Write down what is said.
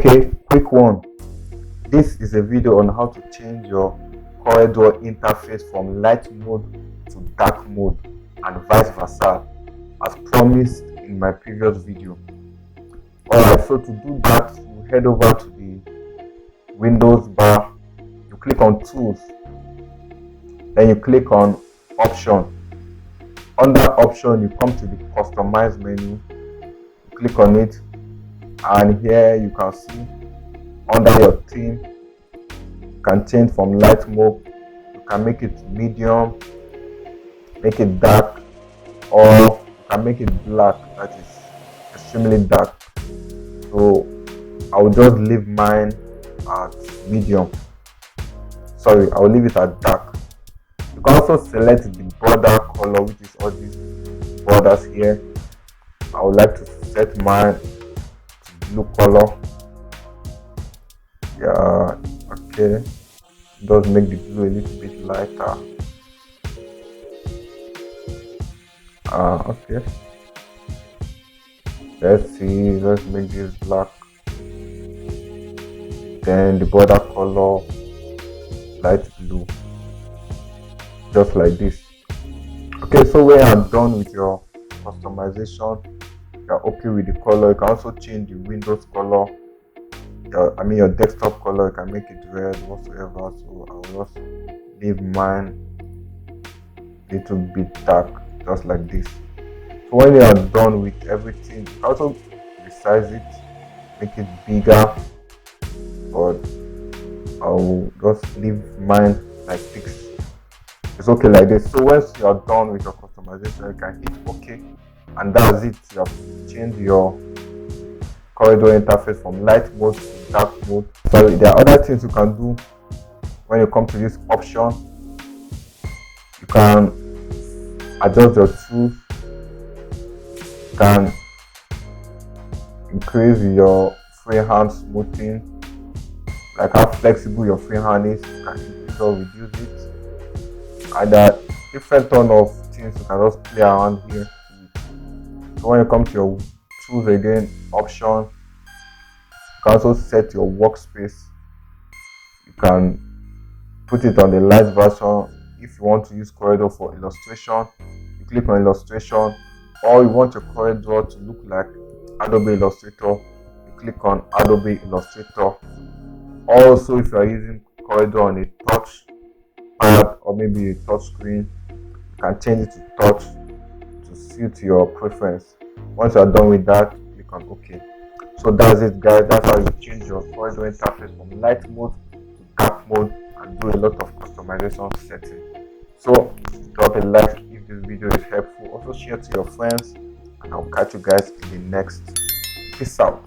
Okay, quick one. This is a video on how to change your CorelDraw interface from light mode to dark mode and vice versa, as promised in my previous video. Alright, so to do that, you head over to the Windows bar, you click on Tools, then you click on Option. Under Option, you come to the Customize menu, you click on it, and here you can see under your theme, you can change from light mode, you can make it medium, make it dark, or you can make it black, that is extremely dark. So I will just leave mine at medium. Sorry, I will leave it at dark. You can also select the border color, which is all these borders here. I would like to set mine to blue color. Yeah, okay. It does make the blue a little bit lighter. Okay. Let's see, let's make this black. Then the border color light blue, just like this. Okay, so when you're done with your customization, you're okay with the color, you can also change the Windows color. Your desktop color, you can make it red whatsoever. So I will just leave mine a little bit dark, just like this. So when you are done with everything, you can also resize it, make it bigger, but I will just leave mine like this. It's okay like this. So once you are done with your customization, you can hit OK, and that's it. You have changed your CorelDraw interface from light mode to dark mode. So there are other things you can do when you come to this option. You can adjust your tools, you can increase your freehand smoothing, like how flexible your freehand is. You can increase or reduce it, and there are different ton of things you can just play around here. So when you come to your tools again, option, you can also set your workspace. You can put it on the light version. If you want to use CorelDraw for illustration, you click on illustration, or you want your CorelDraw to look like Adobe Illustrator, you click on Adobe Illustrator. Also, if you are using CorelDraw on a touch pad or maybe a touch screen, you can change it to touch to suit your preference. Once you are done with that, click on OK. So that's it, guys. That's how you change your CorelDraw interface from light mode to dark mode and do a lot of customization settings. So drop a like if this video is helpful. Also share to your friends, and I'll catch you guys in the next. Peace out.